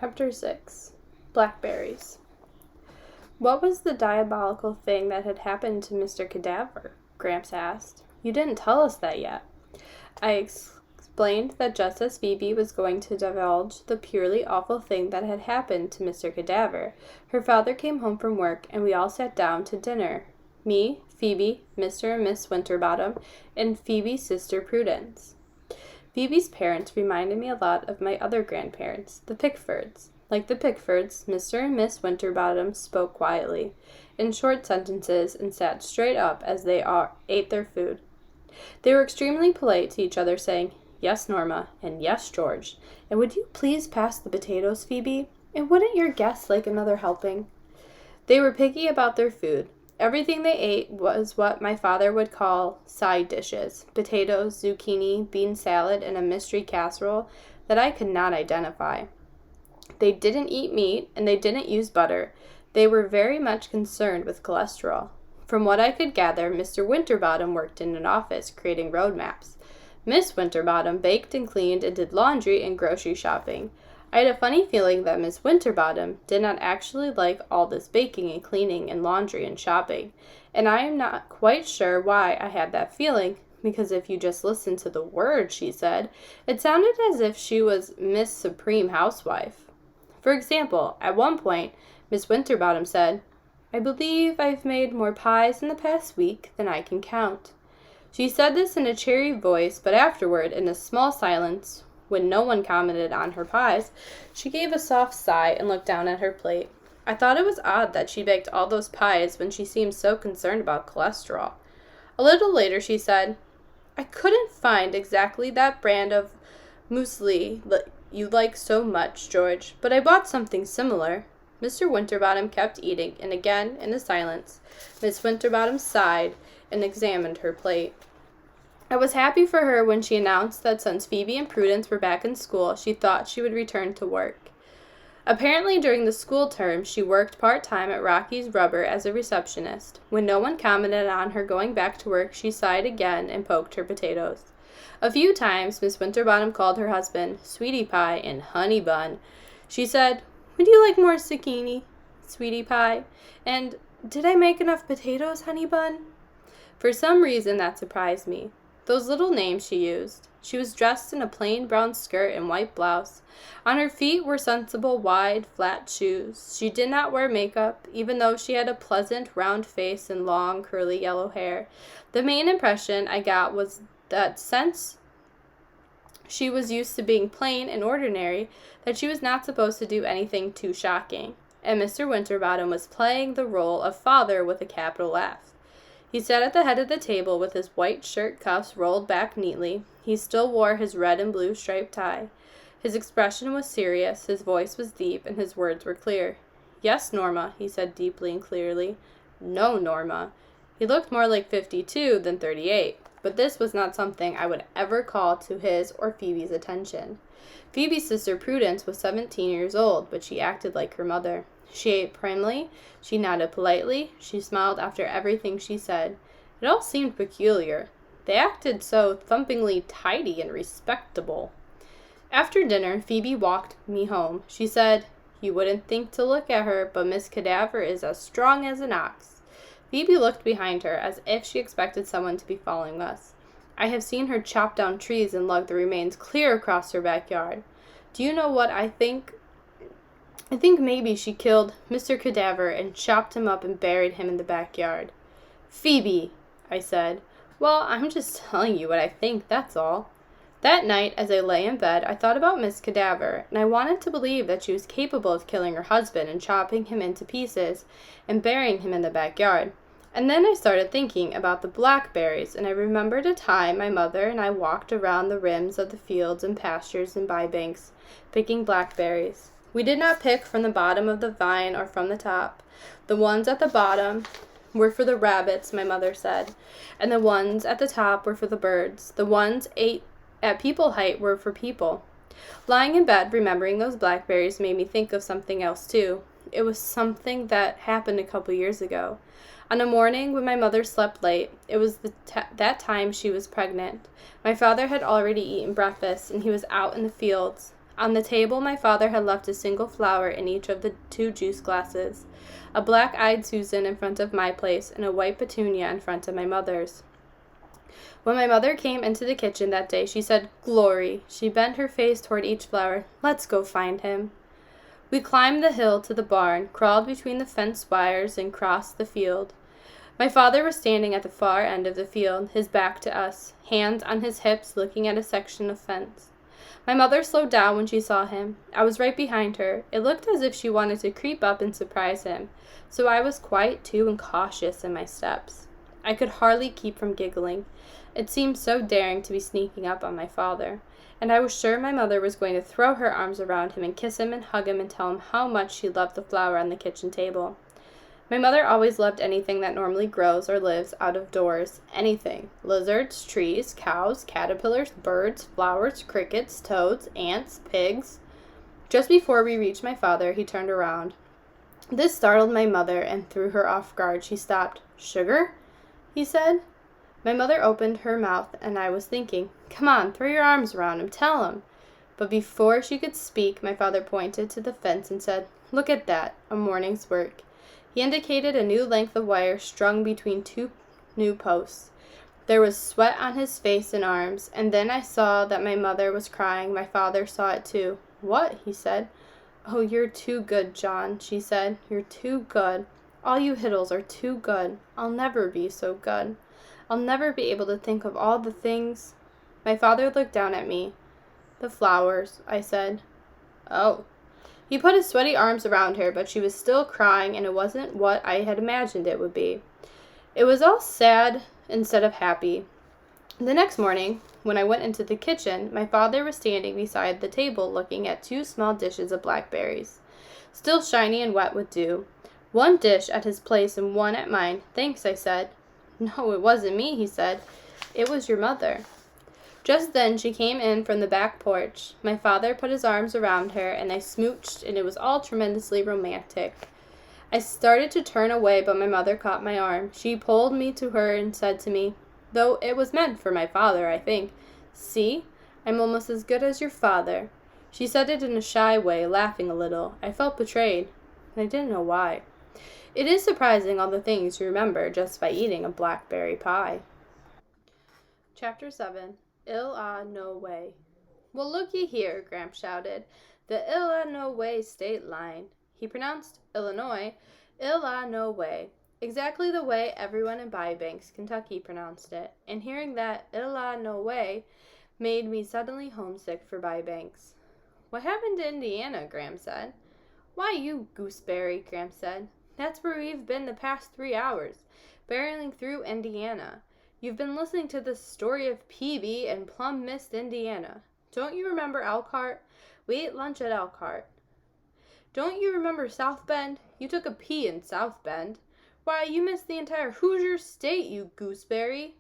Chapter 6 Blackberries. What was the diabolical thing that had happened to Mr. Cadaver? Gramps asked. You didn't tell us that yet. I explained that just as Phoebe was going to divulge the purely awful thing that had happened to Mr. Cadaver, her father came home from work and we all sat down to dinner. Me, Phoebe, Mr. and Miss Winterbottom, and Phoebe's sister Prudence. Phoebe's parents reminded me a lot of my other grandparents, the Pickfords. Like the Pickfords, Mr. and Miss Winterbottom spoke quietly, in short sentences, and sat straight up as they ate their food. They were extremely polite to each other, saying, "Yes, Norma," and "Yes, George," and "Would you please pass the potatoes, Phoebe?" and "Wouldn't your guests like another helping?" They were picky about their food. Everything they ate was what my father would call side dishes, potatoes, zucchini, bean salad, and a mystery casserole that I could not identify. They didn't eat meat, and they didn't use butter. They were very much concerned with cholesterol. From what I could gather, Mr. Winterbottom worked in an office, creating road maps. Miss Winterbottom baked and cleaned and did laundry and grocery shopping. I had a funny feeling that Miss Winterbottom did not actually like all this baking and cleaning and laundry and shopping, and I am not quite sure why I had that feeling, because if you just listened to the words she said, it sounded as if she was Miss Supreme Housewife. For example, at one point, Miss Winterbottom said, "I believe I've made more pies in the past week than I can count." She said this in a cheery voice, but afterward, in a small silence, when no one commented on her pies, she gave a soft sigh and looked down at her plate. I thought it was odd that she baked all those pies when she seemed so concerned about cholesterol. A little later she said, "I couldn't find exactly that brand of muesli you like so much, George, but I bought something similar." Mr. Winterbottom kept eating, and again, in the silence, Miss Winterbottom sighed and examined her plate. I was happy for her when she announced that since Phoebe and Prudence were back in school, she thought she would return to work. Apparently, during the school term, she worked part-time at Rocky's Rubber as a receptionist. When no one commented on her going back to work, she sighed again and poked her potatoes. A few times, Miss Winterbottom called her husband Sweetie Pie and Honey Bun. She said, "Would you like more zucchini, Sweetie Pie?" And "Did I make enough potatoes, Honey Bun?" For some reason, that surprised me. Those little names she used. She was dressed in a plain brown skirt and white blouse. On her feet were sensible, wide, flat shoes. She did not wear makeup, even though she had a pleasant, round face and long, curly yellow hair. The main impression I got was that since she was used to being plain and ordinary, that she was not supposed to do anything too shocking. And Mr. Winterbottom was playing the role of father with a capital F. He sat at the head of the table with his white shirt cuffs rolled back neatly. He still wore his red and blue striped tie. His expression was serious, his voice was deep, and his words were clear. "Yes, Norma," he said deeply and clearly. "No, Norma." He looked more like 52 than 38, but this was not something I would ever call to his or Phoebe's attention. Phoebe's sister Prudence was 17 years old, but she acted like her mother. She ate primly, she nodded politely, she smiled after everything she said. It all seemed peculiar. They acted so thumpingly tidy and respectable. After dinner, Phoebe walked me home. She said, "You wouldn't think to look at her, but Miss Cadaver is as strong as an ox." Phoebe looked behind her as if she expected someone to be following us. I have seen her chop down trees and lug the remains clear across her backyard. Do you know what I think? I think maybe she killed Mr. Cadaver and chopped him up and buried him in the backyard. "Phoebe," I said. "Well, I'm just telling you what I think, that's all." That night, as I lay in bed, I thought about Miss Cadaver, and I wanted to believe that she was capable of killing her husband and chopping him into pieces and burying him in the backyard. And then I started thinking about the blackberries, and I remembered a time my mother and I walked around the rims of the fields and pastures and bybanks, picking blackberries. We did not pick from the bottom of the vine or from the top. The ones at the bottom were for the rabbits, my mother said, and the ones at the top were for the birds. The ones at people height were for people. Lying in bed, remembering those blackberries made me think of something else, too. It was something that happened a couple years ago. On a morning when my mother slept late, it was that time she was pregnant. My father had already eaten breakfast, and he was out in the fields. On the table, my father had left a single flower in each of the 2 juice glasses, a black-eyed Susan in front of my place and a white petunia in front of my mother's. When my mother came into the kitchen that day, she said, "Glory." She bent her face toward each flower. "Let's go find him." We climbed the hill to the barn, crawled between the fence wires, and crossed the field. My father was standing at the far end of the field, his back to us, hands on his hips, looking at a section of fence. My mother slowed down when she saw him. I was right behind her. It looked as if she wanted to creep up and surprise him, so I was quiet too and cautious in my steps. I could hardly keep from giggling. It seemed so daring to be sneaking up on my father, and I was sure my mother was going to throw her arms around him and kiss him and hug him and tell him how much she loved the flower on the kitchen table. My mother always loved anything that normally grows or lives out of doors. Anything. Lizards, trees, cows, caterpillars, birds, flowers, crickets, toads, ants, pigs. Just before we reached my father, he turned around. This startled my mother and threw her off guard. She stopped. "Sugar?" he said. My mother opened her mouth, and I was thinking, "Come on, throw your arms around him, tell him." But before she could speak, my father pointed to the fence and said, "Look at that, a morning's work." He indicated a new length of wire strung between 2 new posts. There was sweat on his face and arms, and then I saw that my mother was crying. My father saw it too. "What?" he said. "Oh, you're too good, John," she said. "You're too good. All you Hiddles are too good. I'll never be so good. I'll never be able to think of all the things." My father looked down at me. "The flowers," I said. "Oh." He put his sweaty arms around her, but she was still crying, and it wasn't what I had imagined it would be. It was all sad instead of happy. The next morning, when I went into the kitchen, my father was standing beside the table looking at 2 small dishes of blackberries, still shiny and wet with dew. One dish at his place and one at mine. "Thanks," I said. "No, it wasn't me," he said. "It was your mother." Just then she came in from the back porch. My father put his arms around her, and they smooched, and it was all tremendously romantic. I started to turn away, but my mother caught my arm. She pulled me to her and said to me, though it was meant for my father, I think, "See, I'm almost as good as your father." She said it in a shy way, laughing a little. I felt betrayed, and I didn't know why. It is surprising all the things you remember just by eating a blackberry pie. Chapter 7. Illinois. "Well, look ye here," Gramps shouted. "The Illinois state line." He pronounced Illinois, Illinois, exactly the way everyone in Bybanks, Kentucky pronounced it, and hearing that Illinois made me suddenly homesick for Bybanks. "What happened to Indiana?" Graham said. "Why, you gooseberry," Graham said. "That's where we've been the past 3 hours, barreling through Indiana. You've been listening to the story of Peavy and Plum Mist, Indiana. Don't you remember Elkhart? We ate lunch at Elkhart. Don't you remember South Bend? You took a P in South Bend. Why, you missed the entire Hoosier State, you gooseberry."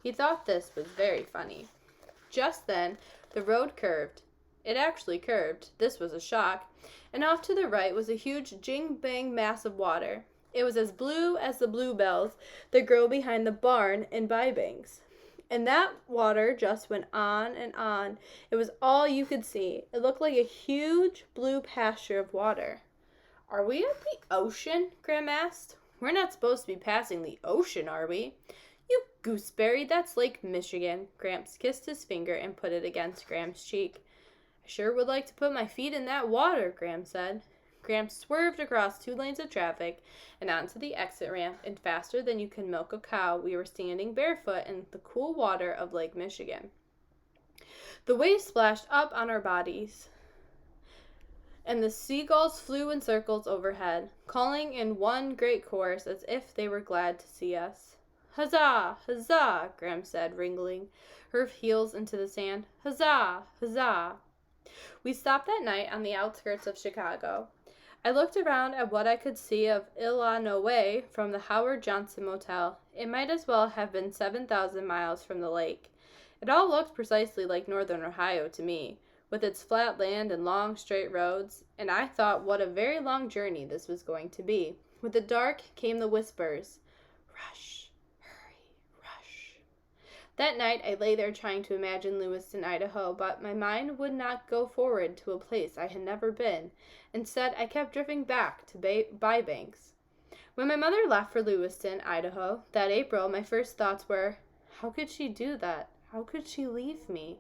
He thought this was very funny. Just then, the road curved. It actually curved. This was a shock. And off to the right was a huge jing-bang mass of water. It was as blue as the bluebells that grow behind the barn in Bybanks. And that water just went on and on. It was all you could see. It looked like a huge blue pasture of water. "Are we at the ocean?" Graham asked. "We're not supposed to be passing the ocean, are we?" "You gooseberry, that's Lake Michigan." Gramps kissed his finger and put it against Graham's cheek. "I sure would like to put my feet in that water," Graham said. Graham swerved across 2 lanes of traffic and onto the exit ramp, and faster than you can milk a cow, we were standing barefoot in the cool water of Lake Michigan. The waves splashed up on our bodies, and the seagulls flew in circles overhead, calling in one great chorus as if they were glad to see us. "Huzzah! Huzzah!" Graham said, wriggling her heels into the sand. "Huzzah! Huzzah!" We stopped that night on the outskirts of Chicago. I looked around at what I could see of Illinois from the Howard Johnson Motel. It might as well have been 7,000 miles from the lake. It all looked precisely like northern Ohio to me, with its flat land and long, straight roads, and I thought what a very long journey this was going to be. With the dark came the whispers. Rush, hurry, rush. That night I lay there trying to imagine Lewiston, Idaho, but my mind would not go forward to a place I had never been. Instead, I kept drifting back to Bybanks. When my mother left for Lewiston, Idaho, that April, my first thoughts were, how could she do that? How could she leave me?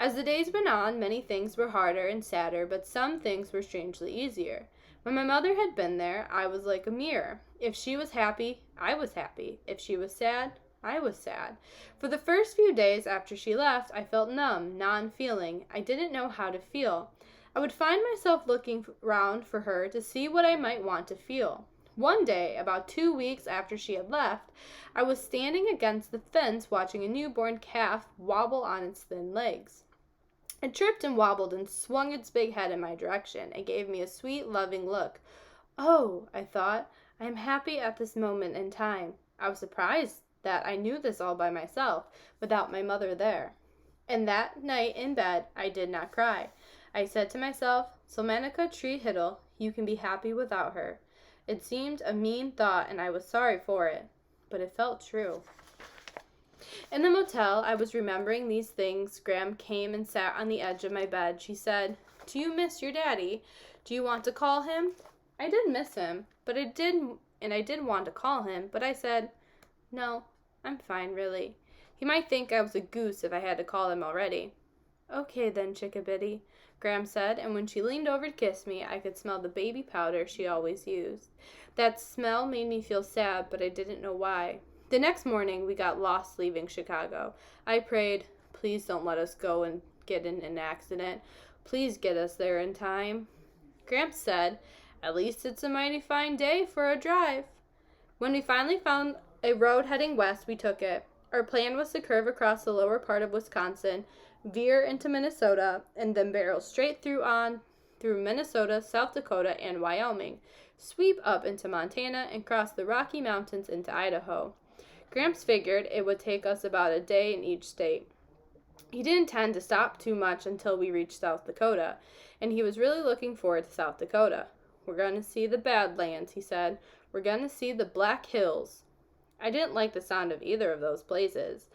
As the days went on, many things were harder and sadder, but some things were strangely easier. When my mother had been there, I was like a mirror. If she was happy, I was happy. If she was sad, I was sad. For the first few days after she left, I felt numb, non-feeling. I didn't know how to feel. I would find myself looking around for her to see what I might want to feel. One day, about 2 weeks after she had left, I was standing against the fence watching a newborn calf wobble on its thin legs. It tripped and wobbled and swung its big head in my direction and gave me a sweet, loving look. Oh, I thought, I am happy at this moment in time. I was surprised that I knew this all by myself, without my mother there. And that night in bed, I did not cry. I said to myself, Solmanica Tree Hiddle, you can be happy without her. It seemed a mean thought, and I was sorry for it, but it felt true. In the motel, I was remembering these things. Gram came and sat on the edge of my bed. She said, do you miss your daddy? Do you want to call him? I did miss him, I did want to call him, but I said, no, I'm fine, really. He might think I was a goose if I had to call him already. Okay then, Chickabiddy, Gram said, and when she leaned over to kiss me, I could smell the baby powder she always used. That smell made me feel sad, but I didn't know why. The next morning, we got lost leaving Chicago. I prayed, please don't let us go and get in an accident. Please get us there in time. Gramps said, at least it's a mighty fine day for a drive. When we finally found a road heading west, we took it. Our plan was to curve across the lower part of Wisconsin, veer into Minnesota, and then barrel straight through Minnesota, South Dakota, and Wyoming, sweep up into Montana, and cross the Rocky Mountains into Idaho. Gramps figured it would take us about a day in each state. He didn't intend to stop too much until we reached South Dakota, and he was really looking forward to South Dakota. We're going to see the Badlands, he said. We're going to see the Black Hills. I didn't like the sound of either of those places,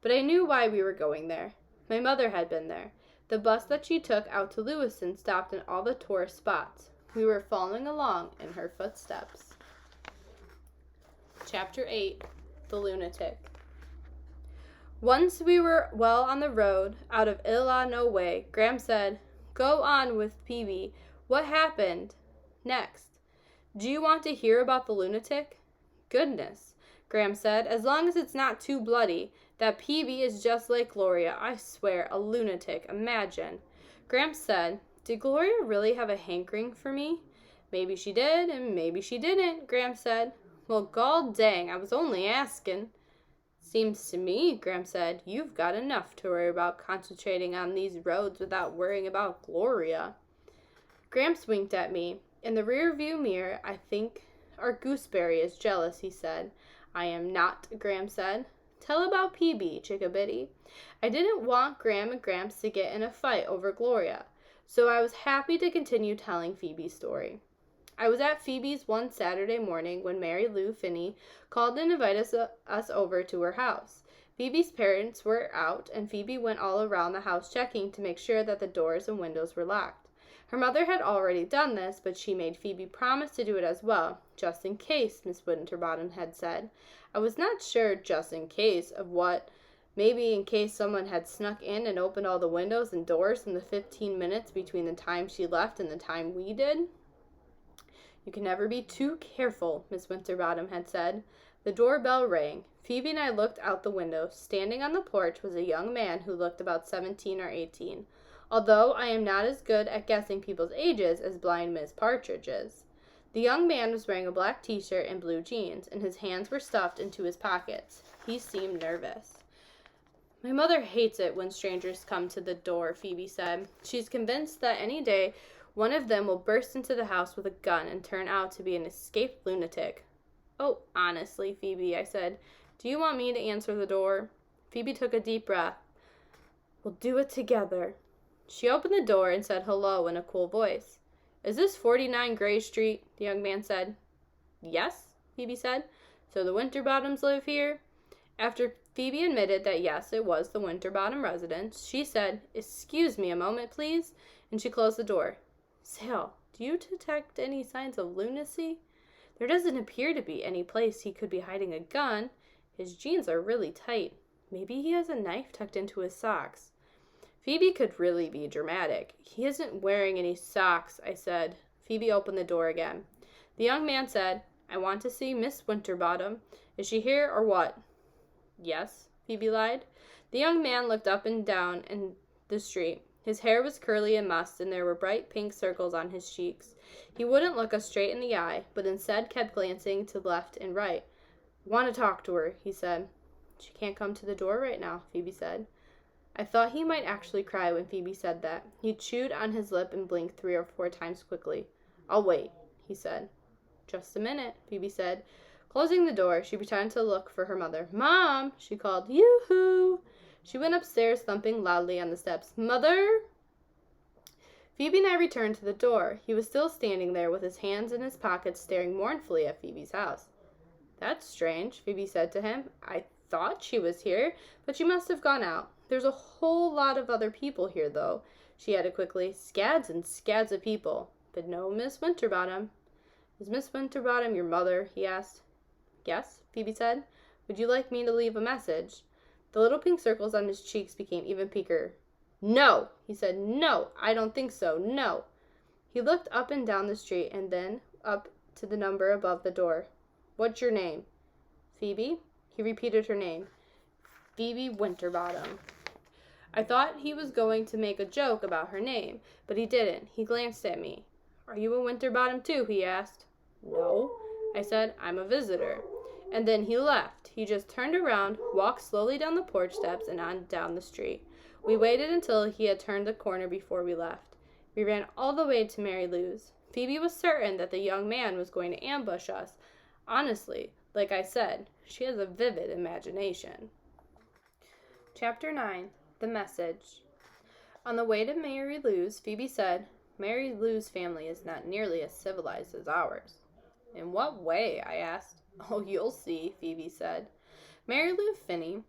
but I knew why we were going there. My mother had been there. The bus that she took out to Lewiston stopped in all the tourist spots. We were following along in her footsteps. Chapter 8, The Lunatic. Once we were well on the road, out of Illinois, Gram said, go on with Peavy. What happened next? Do you want to hear about the lunatic? Goodness, Gram said, as long as it's not too bloody. That Peavy is just like Gloria. I swear, a lunatic. Imagine. Gramps said, did Gloria really have a hankering for me? Maybe she did, and maybe she didn't, Gramps said. Well, gall dang, I was only asking. Seems to me, Gramps said, you've got enough to worry about concentrating on these roads without worrying about Gloria. Gramps winked at me. In the rear view mirror, I think our gooseberry is jealous, he said. I am not, Gramps said. Tell about PB, Chickabiddy. I didn't want Gram and Gramps to get in a fight over Gloria, so I was happy to continue telling Phoebe's story. I was at Phoebe's one Saturday morning when Mary Lou Finney called and invited us over to her house. Phoebe's parents were out, and Phoebe went all around the house checking to make sure that the doors and windows were locked. Her mother had already done this, but she made Phoebe promise to do it as well, just in case, Miss Winterbottom had said. I was not sure just in case of what. Maybe in case someone had snuck in and opened all the windows and doors in the 15 minutes between the time she left and the time we did. You can never be too careful, Miss Winterbottom had said. The doorbell rang. Phoebe and I looked out the window. Standing on the porch was a young man who looked about 17 or 18, although I am not as good at guessing people's ages as blind Miss Partridge is. The young man was wearing a black t-shirt and blue jeans, and his hands were stuffed into his pockets. He seemed nervous. My mother hates it when strangers come to the door, Phoebe said. She's convinced that any day one of them will burst into the house with a gun and turn out to be an escaped lunatic. Oh, honestly, Phoebe, I said, do you want me to answer the door? Phoebe took a deep breath. We'll do it together. She opened the door and said hello in a cool voice. Is this 49 Gray Street? The young man said. Yes, Phoebe said. So the Winterbottoms live here? After Phoebe admitted that yes, it was the Winterbottom residence. She said, "Excuse me a moment, please," and she closed the door. "Sale, do you detect any signs of lunacy? There doesn't appear to be any place he could be hiding a gun. His jeans are really tight. Maybe he has a knife tucked into his socks." Phoebe could really be dramatic. "He isn't wearing any socks," I said. Phoebe opened the door again. The young man said, "I want to see Miss Winterbottom. Is she here or what?" "Yes," Phoebe lied. The young man looked up and down in the street. His hair was curly and mussed, and there were bright pink circles on his cheeks. He wouldn't look us straight in the eye, but instead kept glancing to left and right. "I want to talk to her," he said. "She can't come to the door right now," Phoebe said. I thought he might actually cry when Phoebe said that. He chewed on his lip and blinked 3 or 4 times quickly. "I'll wait," he said. "Just a minute," Phoebe said. Closing the door, she pretended to look for her mother. "Mom!" she called. "Yoo-hoo!" She went upstairs, thumping loudly on the steps. "Mother!" Phoebe and I returned to the door. He was still standing there with his hands in his pockets, staring mournfully at Phoebe's house. "That's strange," Phoebe said to him. "I thought she was here, but she must have gone out. There's a whole lot of other people here, though," she added quickly. "Scads and scads of people, but no Miss Winterbottom." "Is Miss Winterbottom your mother?" he asked. "Yes," Phoebe said. "Would you like me to leave a message?" The little pink circles on his cheeks became even pinker. "No!" he said. "No! I don't think so. No!" He looked up and down the street and then up to the number above the door. "What's your name?" "Phoebe." He repeated her name. "Phoebe Winterbottom." I thought he was going to make a joke about her name, but he didn't. He glanced at me. "Are you a Winterbottom too?" he asked. "No," I said. "I'm a visitor." And then he left. He just turned around, walked slowly down the porch steps and on down the street. We waited until he had turned the corner before we left. We ran all the way to Mary Lou's. Phoebe was certain that the young man was going to ambush us. Honestly, like I said, she has a vivid imagination. Chapter 9. The Message. On the way to Mary Lou's, Phoebe said, "Mary Lou's family is not nearly as civilized as ours." "In what way?" I asked. "Oh, you'll see," Phoebe said. Mary Lou Finney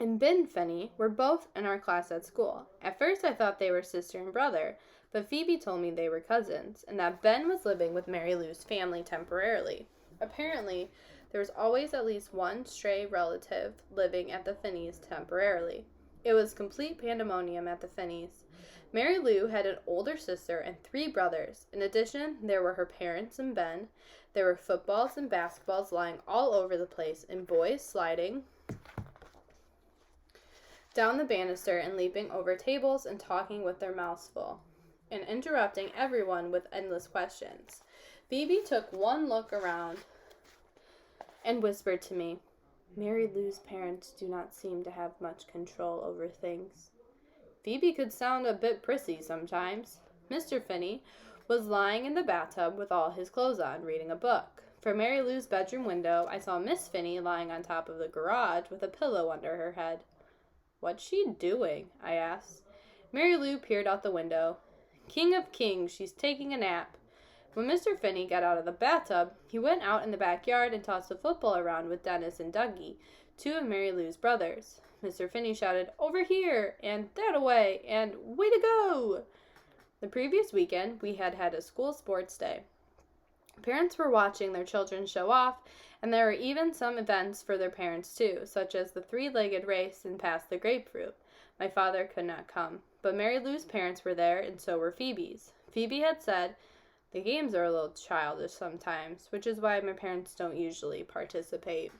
and Ben Finney were both in our class at school. At first I thought they were sister and brother, but Phoebe told me they were cousins, and that Ben was living with Mary Lou's family temporarily. Apparently, there was always at least one stray relative living at the Finneys temporarily. It was complete pandemonium at the Finneys. Mary Lou had an older sister and 3 brothers. In addition, there were her parents and Ben. There were footballs and basketballs lying all over the place, and boys sliding down the banister and leaping over tables and talking with their mouths full, and interrupting everyone with endless questions. Phoebe took one look around and whispered to me, "Mary Lou's parents do not seem to have much control over things." Phoebe could sound a bit prissy sometimes. Mr. Finney was lying in the bathtub with all his clothes on, reading a book. From Mary Lou's bedroom window, I saw Miss Finney lying on top of the garage with a pillow under her head. "What's she doing?" I asked. Mary Lou peered out the window. "King of Kings, she's taking a nap." When Mr. Finney got out of the bathtub, he went out in the backyard and tossed a football around with Dennis and Dougie, 2 of Mary Lou's brothers. Mr. Finney shouted, "Over here!" and "That away!" and "Way to go!" The previous weekend, we had a school sports day. Parents were watching their children show off, and there were even some events for their parents too, such as the 3-legged race and pass the grapefruit. My father could not come, but Mary Lou's parents were there, and so were Phoebe's. Phoebe had said, "The games are a little childish sometimes, which is why my parents don't usually participate."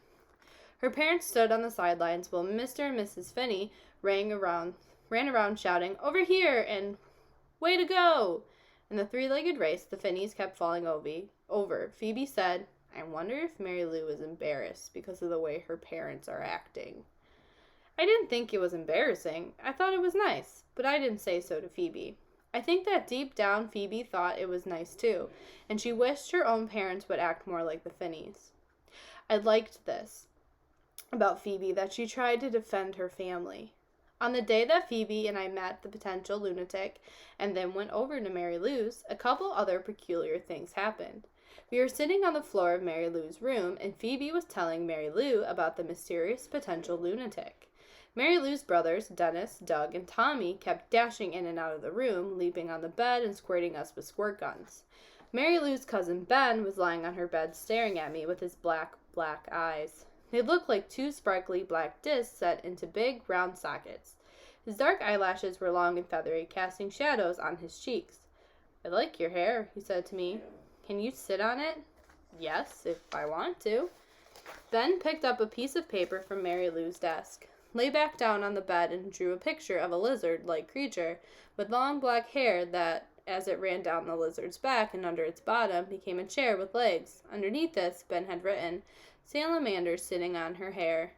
Her parents stood on the sidelines while Mr. and Mrs. Finney ran around shouting, "Over here!" and "Way to go!" In the 3-legged race, the Finneys kept falling over. Phoebe said, "I wonder if Mary Lou is embarrassed because of the way her parents are acting." I didn't think it was embarrassing. I thought it was nice, but I didn't say so to Phoebe. I think that deep down Phoebe thought it was nice too, and she wished her own parents would act more like the Finneys. I liked this about Phoebe, that she tried to defend her family. On the day that Phoebe and I met the potential lunatic and then went over to Mary Lou's, a couple other peculiar things happened. We were sitting on the floor of Mary Lou's room, and Phoebe was telling Mary Lou about the mysterious potential lunatic. Mary Lou's brothers, Dennis, Doug, and Tommy, kept dashing in and out of the room, leaping on the bed and squirting us with squirt guns. Mary Lou's cousin Ben was lying on her bed staring at me with his black eyes. They looked like two sparkly black discs set into big, round sockets. His dark eyelashes were long and feathery, casting shadows on his cheeks. "I like your hair," he said to me. "Can you sit on it?" "Yes, if I want to." Ben picked up a piece of paper from Mary Lou's desk, lay back down on the bed, and drew a picture of a lizard-like creature with long black hair that, as it ran down the lizard's back and under its bottom, became a chair with legs. Underneath this, Ben had written, "Salamander sitting on her hair."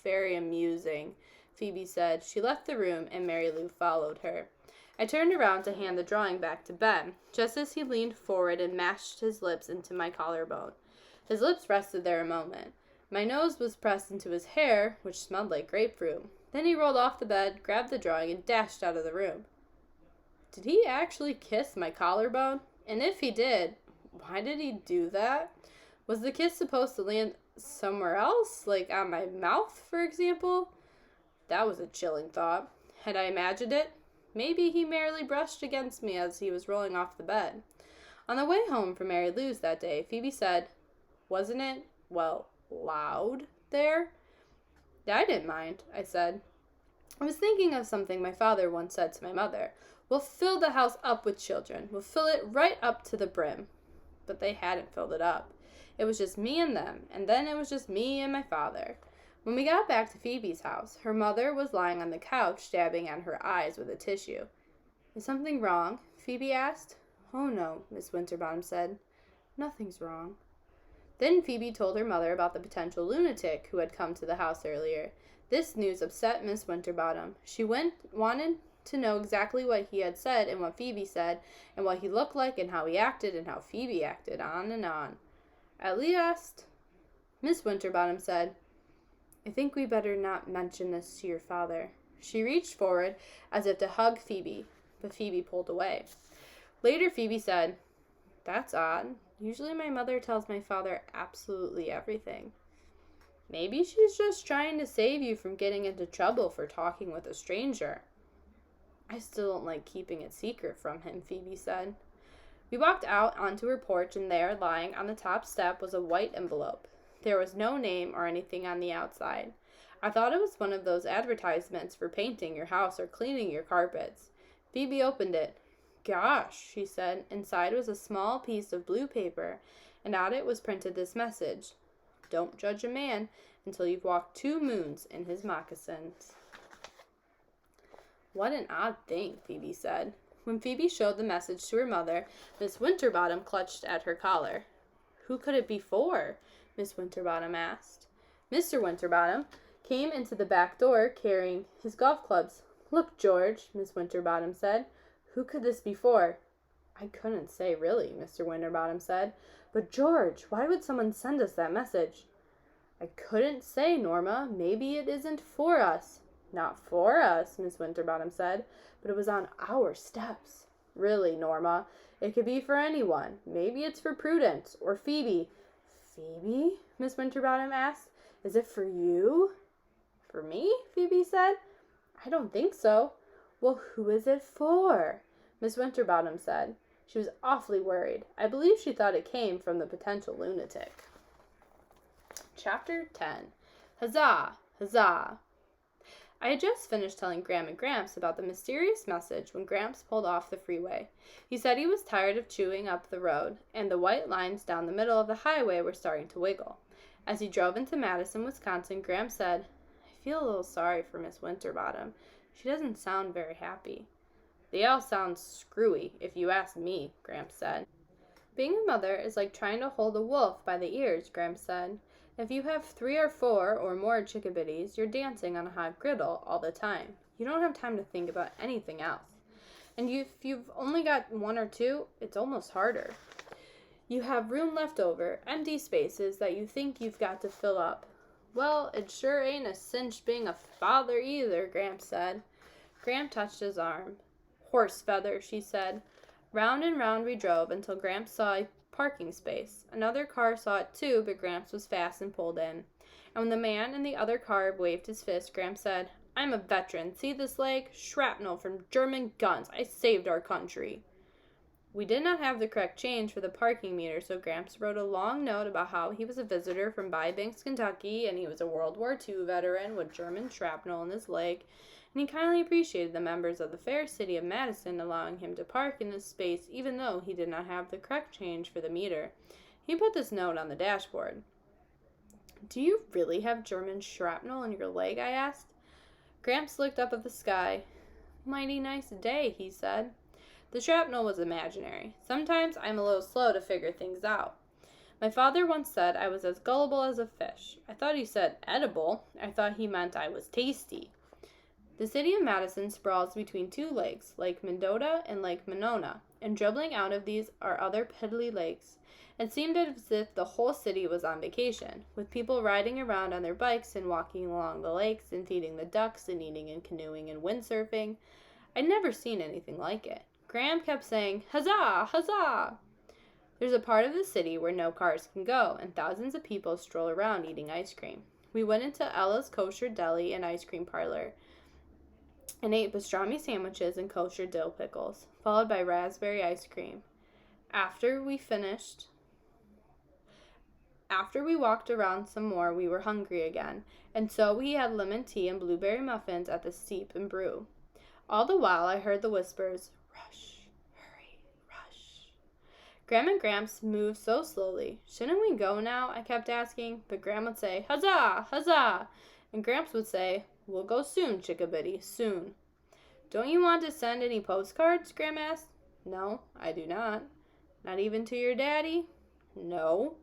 "Very amusing," Phoebe said. She left the room, and Mary Lou followed her. I turned around to hand the drawing back to Ben, just as he leaned forward and mashed his lips into my collarbone. His lips rested there a moment. My nose was pressed into his hair, which smelled like grapefruit. Then he rolled off the bed, grabbed the drawing, and dashed out of the room. Did he actually kiss my collarbone? And if he did, why did he do that? Was the kiss supposed to land somewhere else, like on my mouth, for example? That was a chilling thought. Had I imagined it? Maybe he merely brushed against me as he was rolling off the bed. On the way home from Mary Lou's that day, Phoebe said, "Wasn't it, well, loud there?" "I didn't mind," I said. "I was thinking of something my father once said to my mother. We'll fill the house up with children. We'll fill it right up to the brim." But they hadn't filled it up. It was just me and them, and then it was just me and my father. When we got back to Phoebe's house, her mother was lying on the couch, dabbing at her eyes with a tissue. "Is something wrong?" Phoebe asked. "Oh, no," Miss Winterbottom said. "Nothing's wrong." Then Phoebe told her mother about the potential lunatic who had come to the house earlier. This news upset Miss Winterbottom. She wanted to know exactly what he had said and what Phoebe said, and what he looked like and how he acted and how Phoebe acted, on and on. At last, Miss Winterbottom said, "I think we better not mention this to your father." She reached forward as if to hug Phoebe, but Phoebe pulled away. Later, Phoebe said, "That's odd. Usually my mother tells my father absolutely everything." "Maybe she's just trying to save you from getting into trouble for talking with a stranger." "I still don't like keeping it secret from him," Phoebe said. We walked out onto her porch, and there, lying on the top step, was a white envelope. There was no name or anything on the outside. I thought it was one of those advertisements for painting your house or cleaning your carpets. Phoebe opened it. "Gosh," she said. Inside was a small piece of blue paper, and on it was printed this message: "Don't judge a man until you've walked 2 moons in his moccasins." "What an odd thing," Phoebe said. When Phoebe showed the message to her mother, Miss Winterbottom clutched at her collar. "Who could it be for?" Miss Winterbottom asked. Mr. Winterbottom came into the back door carrying his golf clubs. "Look, George," Miss Winterbottom said. "Who could this be for?" "I couldn't say, really," Mr. Winterbottom said. "But, George, why would someone send us that message?" "I couldn't say, Norma. Maybe it isn't for us." "Not for us," Miss Winterbottom said, "but it was on our steps." "Really, Norma, it could be for anyone. Maybe it's for Prudence or Phoebe." "Phoebe?" Miss Winterbottom asked. "Is it for you?" "For me?" Phoebe said. "I don't think so." "Well, who is it for?" Miss Winterbottom said. She was awfully worried. I believe she thought it came from the potential lunatic. Chapter 10. Huzzah! Huzzah! I had just finished telling Gram and Gramps about the mysterious message when Gramps pulled off the freeway. He said he was tired of chewing up the road, and the white lines down the middle of the highway were starting to wiggle. As he drove into Madison, Wisconsin, Gramps said, "I feel a little sorry for Miss Winterbottom. She doesn't sound very happy." "They all sound screwy, if you ask me," Gramps said. "Being a mother is like trying to hold a wolf by the ears," Gramps said. "If you have 3 or 4 or more chickabiddies, you're dancing on a hot griddle all the time. You don't have time to think about anything else. And if you've only got 1 or 2, it's almost harder. You have room left over, empty spaces that you think you've got to fill up." "Well, it sure ain't a cinch being a father either," Gramps said. Gramps touched his arm. "Horse feather," she said. Round and round we drove until Gramps saw a parking space. Another car saw it too, but Gramps was fast and pulled in. And when the man in the other car waved his fist, Gramps said, "I'm a veteran. See this leg? Shrapnel from German guns. I saved our country." We did not have the correct change for the parking meter, so Gramps wrote a long note about how he was a visitor from Bybanks, Kentucky, and he was a World War II veteran with German shrapnel in his leg, and he kindly appreciated the members of the fair city of Madison allowing him to park in this space even though he did not have the correct change for the meter. He put this note on the dashboard. "Do you really have German shrapnel in your leg?" I asked. Gramps looked up at the sky. "Mighty nice day," he said. The shrapnel was imaginary. Sometimes I'm a little slow to figure things out. My father once said I was as gullible as a fish. I thought he said edible. I thought he meant I was tasty. The city of Madison sprawls between two lakes, Lake Mendota and Lake Monona, and dribbling out of these are other piddly lakes. It seemed as if the whole city was on vacation, with people riding around on their bikes and walking along the lakes and feeding the ducks and eating and canoeing and windsurfing. I'd never seen anything like it. Graham kept saying, "Huzzah! Huzzah!" There's a part of the city where no cars can go, and thousands of people stroll around eating ice cream. We went into Ella's Kosher Deli and Ice Cream Parlor and ate pastrami sandwiches and kosher dill pickles, followed by raspberry ice cream. After we walked around some more, we were hungry again, and so we had lemon tea and blueberry muffins at the Steep and Brew. All the while, I heard the whispers, "Rush, hurry, rush." Graham and Gramps moved so slowly. "Shouldn't we go now?" I kept asking, but Graham would say, "Huzzah, huzzah," and Gramps would say, "We'll go soon, Chickabiddy, soon." "Don't you want to send any postcards?" Graham asked. "No, I do not." "Not even to your daddy?" "No."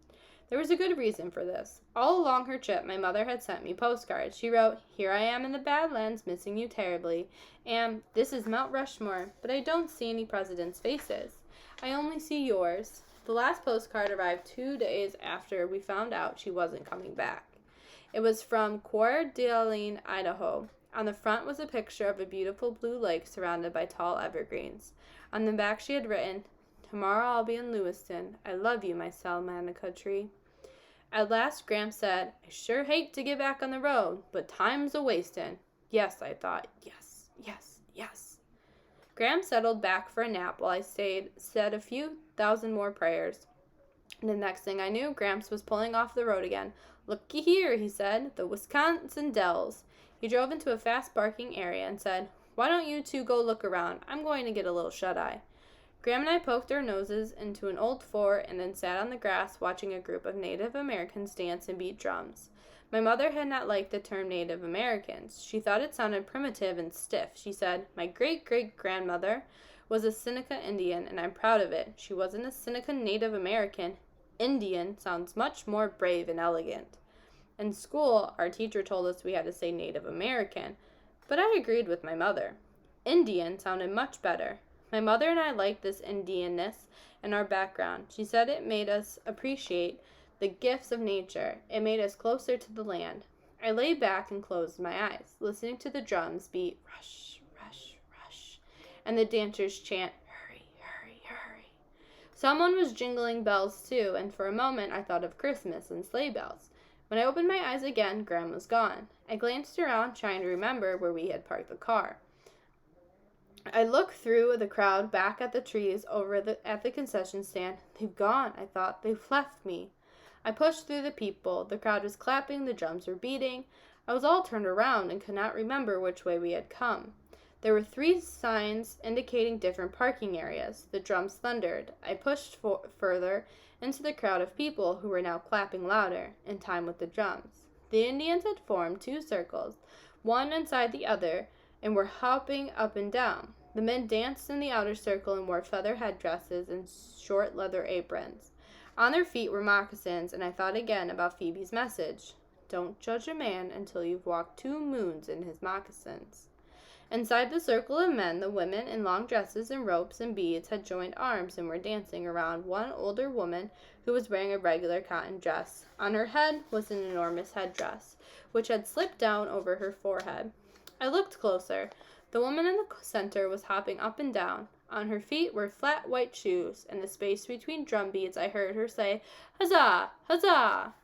There was a good reason for this. All along her trip, my mother had sent me postcards. She wrote, "Here I am in the Badlands, missing you terribly," and "This is Mount Rushmore, but I don't see any presidents' faces. I only see yours." The last postcard arrived 2 days after we found out she wasn't coming back. It was from Coeur d'Alene, Idaho. On the front was a picture of a beautiful blue lake surrounded by tall evergreens. On the back she had written, "Tomorrow I'll be in Lewiston. I love you, my Salamanca tree." At last Gramps said, "I sure hate to get back on the road, but time's a-wastin'." Yes, I thought. Yes, yes, yes. Gramps settled back for a nap while I said a few thousand more prayers. And the next thing I knew, Gramps was pulling off the road again. "Looky here," he said, "the Wisconsin Dells." He drove into a fast-barking area and said, "Why don't you two go look around? I'm going to get a little shut-eye." Graham and I poked our noses into an old fort and then sat on the grass watching a group of Native Americans dance and beat drums. My mother had not liked the term Native Americans. She thought it sounded primitive and stiff. She said, "My great-great-grandmother was a Seneca Indian, and I'm proud of it. She wasn't a Seneca Native American. Indian sounds much more brave and elegant." In school, our teacher told us we had to say Native American, but I agreed with my mother. Indian sounded much better. My mother and I liked this Indianness in our background. She said it made us appreciate the gifts of nature. It made us closer to the land. I lay back and closed my eyes, listening to the drums beat rush, rush, rush, and the dancers chant, "Hurry, hurry, hurry." Someone was jingling bells too, and for a moment I thought of Christmas and sleigh bells. When I opened my eyes again, Graham was gone. I glanced around, trying to remember where we had parked the car. I looked through the crowd back at the trees at the concession stand. "They've gone," I thought. "They've left me." I pushed through the people. The crowd was clapping, the drums were beating. I was all turned around and could not remember which way we had come. There were 3 signs indicating different parking areas. The drums thundered. I pushed further into the crowd of people who were now clapping louder, in time with the drums. The Indians had formed 2 circles, one inside the other, and were hopping up and down. The men danced in the outer circle and wore feather headdresses and short leather aprons. On their feet were moccasins, and I thought again about Phoebe's message. Don't judge a man until you've walked 2 moons in his moccasins. Inside the circle of men, the women in long dresses and ropes and beads had joined arms and were dancing around one older woman who was wearing a regular cotton dress. On her head was an enormous headdress, which had slipped down over her forehead. I looked closer. The woman in the center was hopping up and down. On her feet were flat white shoes. In the space between drum beats, I heard her say, "Huzzah! Huzzah!"